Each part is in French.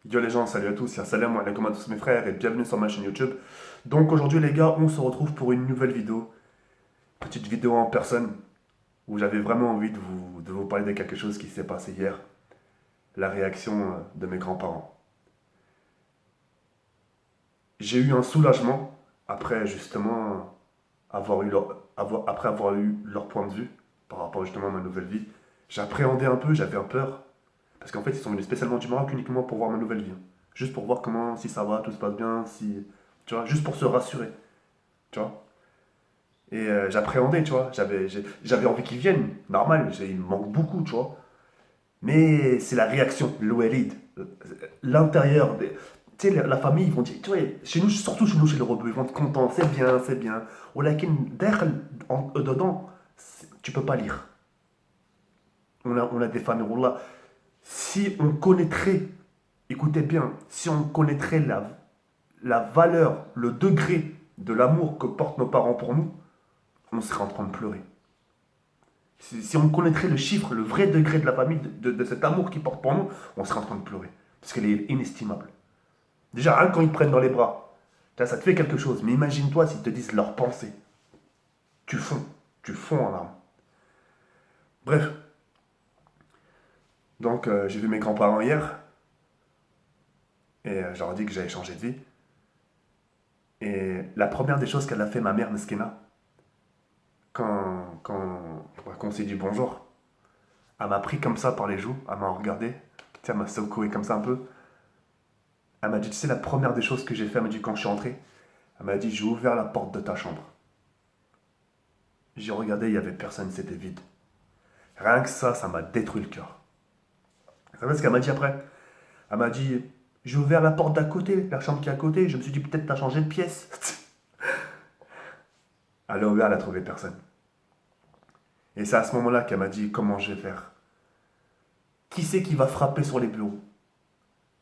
Yo les gens, salut à tous, salam alaikum à tous mes frères et bienvenue sur ma chaîne YouTube. Donc aujourd'hui les gars, on se retrouve pour une nouvelle vidéo, petite vidéo en personne où j'avais vraiment envie de vous parler de quelque chose qui s'est passé hier, la réaction de mes grands-parents. J'ai eu un soulagement après justement après avoir eu leur point de vue par rapport justement à ma nouvelle vie. J'appréhendais un peu, j'avais un peur, parce qu'en fait ils sont venus spécialement du Maroc uniquement pour voir ma nouvelle vie, hein. Juste pour voir comment, si ça va, tout se passe bien, si... Tu vois, juste pour se rassurer, tu vois. Et j'appréhendais, tu vois. J'avais envie qu'ils viennent, normal, il me manque beaucoup, tu vois. Mais c'est la réaction, l'ouelid, l'intérieur. Tu sais, la famille, ils vont dire, tu vois, chez nous, surtout chez nous, chez les rebeux, ils vont être contents, c'est bien, c'est bien. Walakin, dedans, tu peux pas lire. On a des familles, wallah. Si on connaîtrait, écoutez bien, si on connaîtrait la valeur, le degré de l'amour que portent nos parents pour nous, on serait en train de pleurer. Si on connaîtrait le chiffre, le vrai degré de la famille, de cet amour qu'ils portent pour nous, on serait en train de pleurer. Parce qu'elle est inestimable. Déjà, rien quand ils te prennent dans les bras, ça te fait quelque chose. Mais imagine-toi s'ils te disent leurs pensées. Tu fonds. Tu fonds en larmes. Bref. Donc, j'ai vu mes grands-parents hier. Et je leur ai dit que j'avais changé de vie. Et la première des choses qu'elle a fait, ma mère Meskina, quand on s'est dit bonjour, elle m'a pris comme ça par les joues, elle m'a regardé, elle m'a secoué comme ça un peu. Elle m'a dit, tu sais, la première des choses que j'ai fait, elle m'a dit quand je suis entré, elle m'a dit, j'ai ouvert la porte de ta chambre. J'ai regardé, il n'y avait personne, c'était vide. Rien que ça m'a détruit le cœur. Vous savez ce qu'elle m'a dit après? Elle m'a dit, j'ai ouvert la porte d'à côté, la chambre qui est à côté, je me suis dit, peut-être t'as changé de pièce. Elle a ouvert, elle a trouvé personne. Et c'est à ce moment-là qu'elle m'a dit, comment je vais faire? Qui c'est qui va frapper sur les bureaux?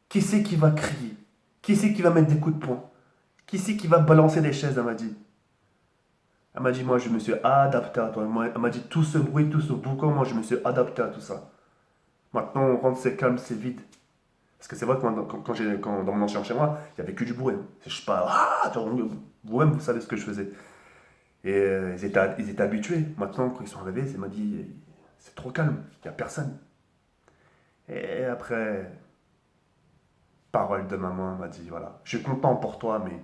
Qui c'est qui va crier? Qui c'est qui va mettre des coups de poing? Qui c'est qui va balancer des chaises? Elle m'a dit. Elle m'a dit, moi, je me suis adapté à toi. Elle m'a dit, tout ce bruit, tout ce boucan, moi, je me suis adapté à tout ça. Maintenant, on rentre, c'est calme, c'est vide. Parce que c'est vrai que dans mon ancien chez moi, il n'y avait que du bruit. Je sais pas, vous-même, vous savez ce que je faisais. Et ils étaient habitués. Maintenant, quand ils sont arrivés, il m'a dit, c'est trop calme, il n'y a personne. Et après, parole de maman, elle m'a dit, voilà, je suis content pour toi, mais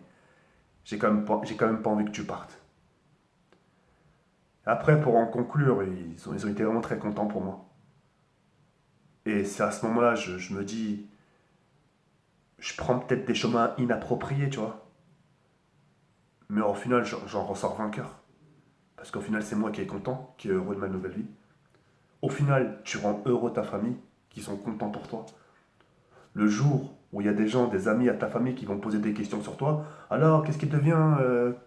j'ai quand même pas envie que tu partes. Après, pour en conclure, ils ont été vraiment très contents pour moi. Et c'est à ce moment-là, je me dis, je prends peut-être des chemins inappropriés, tu vois. Mais au final, j'en ressors vainqueur. Parce qu'au final, c'est moi qui est content, qui est heureux de ma nouvelle vie. Au final, tu rends heureux ta famille, qui sont contents pour toi. Le jour où il y a des gens, des amis à ta famille qui vont poser des questions sur toi, alors qu'est-ce qui devient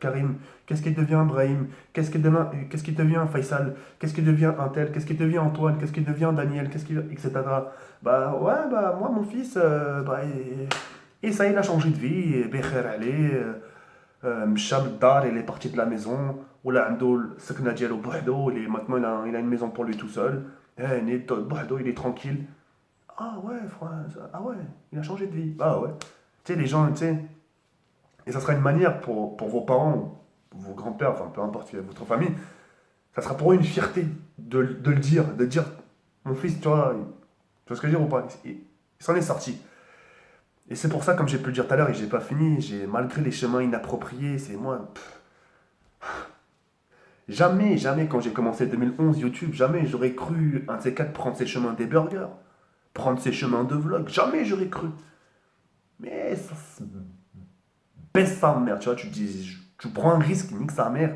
Karim? Qu'est-ce qui devient Brahim? Qu'est-ce qui devient Faisal? Qu'est-ce qui devient Intel? Qu'est-ce qui devient Antoine? Qu'est-ce qui devient Daniel? Etc. Bah ouais, bah moi mon fils, bah, et ça il a changé de vie, et Bekher Ali, مشى من الدار, il est parti de la maison, ولا عنده السكنة ديالو بوحدو, maintenant il a une maison pour lui tout seul, هاني بوحدو, il est tranquille. Ah ouais, ah ouais, il a changé de vie. Ah ouais. Tu sais, les gens, tu sais, et ça sera une manière pour vos parents, vos grands-pères, enfin peu importe votre famille, ça sera pour eux une fierté de dire, mon fils, tu vois ce que je veux dire ou pas? Il s'en est sorti. Et c'est pour ça, comme j'ai pu le dire tout à l'heure, et j'ai pas fini, malgré les chemins inappropriés, c'est moi, jamais, jamais, quand j'ai commencé 2011 YouTube, jamais j'aurais cru un de ces quatre prendre ces chemins des burgers, prendre ces chemins de vlog, jamais j'aurais cru. Mais ça se baisse sa mère, tu vois, tu te dis, tu prends un risque, nique sa mère.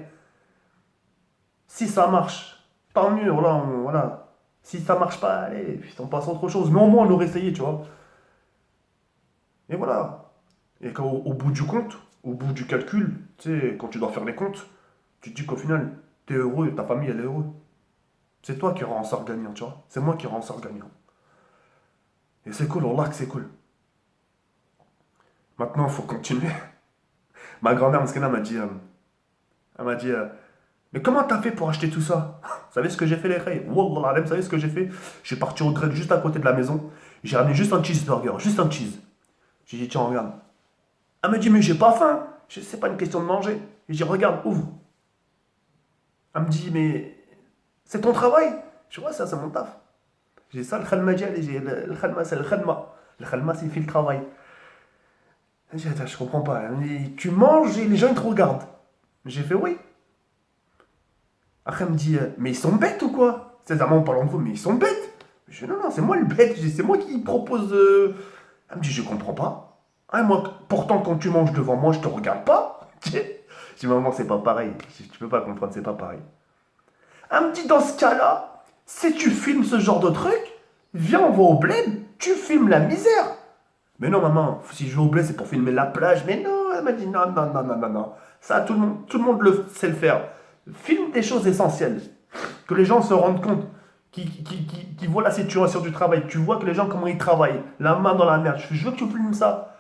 Si ça marche, tant mieux, voilà, voilà. Si ça marche pas, allez, puis on passe à autre chose. Mais au moins on aurait essayé, tu vois. Et voilà. Et au bout du compte, au bout du calcul, tu sais, quand tu dois faire les comptes, tu te dis qu'au final, t'es heureux et ta famille, elle est heureuse. C'est toi qui rends sort gagnant, tu vois. C'est moi qui rends sort gagnant. Et c'est cool, Allah que c'est cool. Maintenant, il faut continuer. Ma grand-mère, Mskena, elle m'a dit, mais comment t'as fait pour acheter tout ça? Vous savez ce que j'ai fait, les frères? Wallah, alem, vous savez ce que j'ai fait? Je suis parti au grec juste à côté de la maison. J'ai ramené juste un cheeseburger, juste un cheese. J'ai dit, tiens, regarde. Elle me dit, mais j'ai pas faim. C'est pas une question de manger. J'ai dit, regarde, ouvre. Elle me dit, mais c'est ton travail? Je dis, ouais, ça, c'est mon taf. J'ai ça, le khalma diali, j'ai le khalma, c'est le khalma. Le khalma, c'est fait le travail. J'ai dit, attends, je comprends pas. Elle me dit, tu manges et les gens, ils te regardent. J'ai fait, oui. Après, elle me dit, mais ils sont bêtes ou quoi? C'est vraiment en parlant de vous, mais ils sont bêtes. Je dis, non, non, c'est moi le bête. Je dis, c'est moi qui propose. Elle me dit, je comprends pas. Ah, moi, pourtant, quand tu manges devant moi, je te regarde pas. Je dis, maman, c'est pas pareil. Tu peux pas comprendre, c'est pas pareil. Elle me dit, dans ce cas-là, si tu filmes ce genre de truc, viens, on va au bled, tu filmes la misère. Mais non, maman, si je vais au bled, c'est pour filmer la plage. Mais non, elle m'a dit, non, non, non, non, non, non. Ça, tout le monde sait le faire. Filme des choses essentielles. Que les gens se rendent compte. Qui voient la situation du travail. Tu vois que les gens, comment ils travaillent. La main dans la merde. Je veux que tu filmes ça.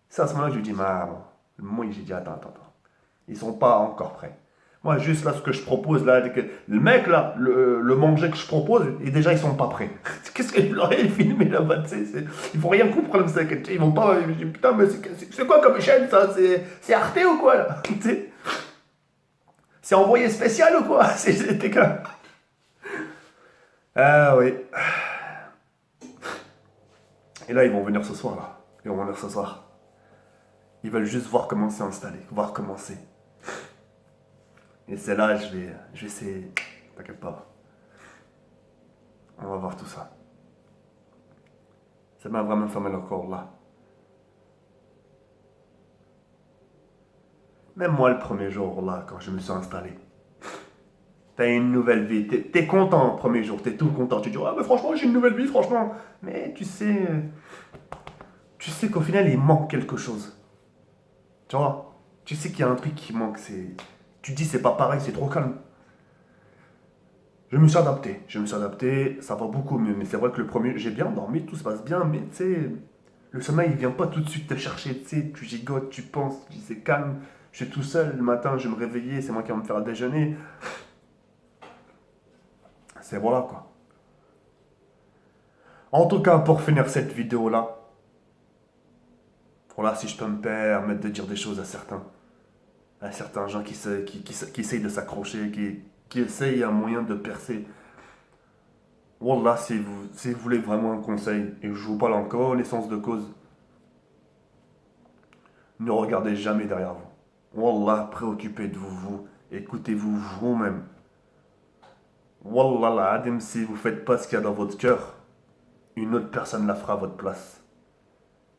C'est à ce moment-là que je lui dis, maman. Le moment où j'ai dit, attends, attends, attends. Ils sont pas encore prêts. Moi, juste là, ce que je propose, là, le mec, là, le manger que je propose, et déjà, ils sont pas prêts. Qu'est-ce que je leur ai filmé là-bas, tu sais, ils vont rien comprendre, ça. Ils vont pas. Je dis, putain, mais c'est quoi comme chaîne, ça? C'est Arte ou quoi, là? Tu sais, c'est envoyé spécial ou quoi? C'était quoi? Ah oui. Et là, ils vont venir ce soir, là. Ils vont venir ce soir. Ils veulent juste voir comment c'est installé, voir comment c'est. Et c'est là, je vais essayer. T'inquiète pas. On va voir tout ça. Ça m'a vraiment fait mal au corps, là. Même moi, le premier jour, là, quand je me suis installé, t'as une nouvelle vie. T'es content le premier jour, t'es tout content. Tu dis, ah, mais franchement, j'ai une nouvelle vie, franchement. Mais tu sais qu'au final, il manque quelque chose. Tu vois? Tu sais qu'il y a un truc qui manque. Tu te dis, c'est pas pareil, c'est trop calme. Je me suis adapté, ça va beaucoup mieux. Mais c'est vrai que le premier, j'ai bien dormi, tout se passe bien, mais tu sais, le sommeil, il vient pas tout de suite te chercher, tu sais, tu gigotes, tu penses, tu dis, c'est calme. Je suis tout seul, le matin, je vais me réveiller, c'est moi qui vais me faire le déjeuner. C'est voilà quoi. En tout cas, pour finir cette vidéo-là, voilà, si je peux me permettre de dire des choses à certains gens qui essayent de s'accrocher, qui essayent un moyen de percer. Wallah, si vous voulez vraiment un conseil, et je vous parle encore l'essence de cause, ne regardez jamais derrière vous. Wallah, préoccupez de vous, écoutez-vous vous-même. Wallah, la adim, si vous faites pas ce qu'il y a dans votre cœur, une autre personne la fera à votre place.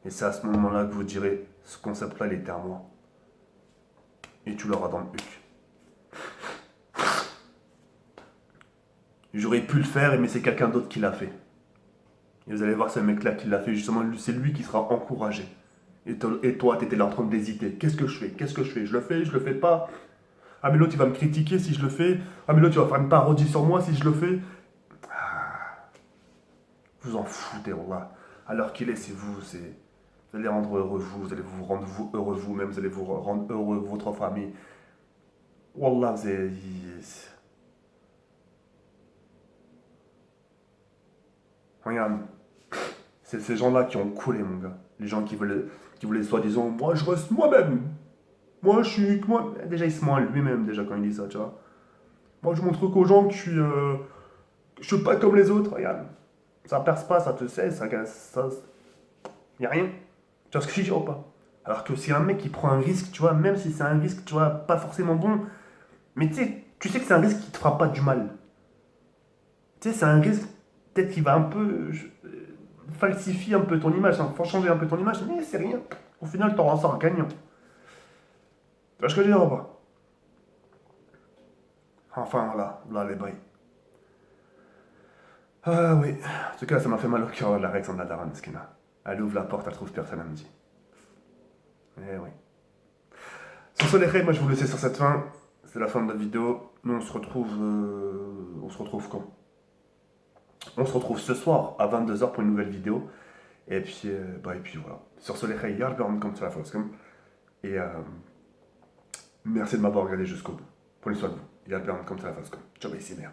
Et c'est à ce moment-là que vous direz, ce concept-là, il était à moi. Et tu l'auras dans le huc. J'aurais pu le faire, mais c'est quelqu'un d'autre qui l'a fait. Et vous allez voir ce mec-là qui l'a fait, justement, c'est lui qui sera encouragé. Et toi, t'étais là en train d'hésiter. Qu'est-ce que je fais? Qu'est-ce que je fais? Je le fais pas. Ah, mais l'autre, il va me critiquer si je le fais. Ah, mais l'autre, il va faire une parodie sur moi si je le fais. Vous en foutez, wallah. Alors qu'il est, c'est vous, c'est. Vous allez rendre heureux vous, vous allez vous rendre heureux vous-même, vous allez vous rendre heureux votre famille. Wallah, vous allez. Regarde, c'est ces gens-là qui ont coulé, mon gars. Les gens qui voulaient soi-disant, moi je reste moi-même. Moi je suis. Moi... Déjà, il se ment à lui-même, déjà, quand il dit ça, tu vois. Moi je montre qu'aux gens que je suis pas comme les autres, regarde. Ça perce pas, ça te sait, ça. Y a rien. Tu vois ce que je dis ou pas? Alors que si un mec qui prend un risque, tu vois, même si c'est un risque, tu vois, pas forcément bon, mais tu sais que c'est un risque qui te fera pas du mal. Tu sais, c'est un risque, peut-être qu'il va un peu falsifier un peu ton image, hein, faut changer un peu ton image, mais c'est rien. Au final, tu en sors gagnant. Tu vois ce que je veux dire ou pas? Enfin, là, les bails. Ah oui. En tout cas, ça m'a fait mal au cœur, la réaction de la daronne, Skina. Elle ouvre la porte, elle trouve personne, elle me dit. Eh oui. Sur ce, les règles, moi je vais vous laisser sur cette fin. C'est la fin de la vidéo. Nous, on se retrouve quand? On se retrouve ce soir à 22h pour une nouvelle vidéo. Et puis voilà. Sur ce, les règles, yardım comme ça la fois. Et merci de m'avoir regardé jusqu'au bout. Prenez soin de vous. Yardım comme ça la fois. Ciao, ici, merde.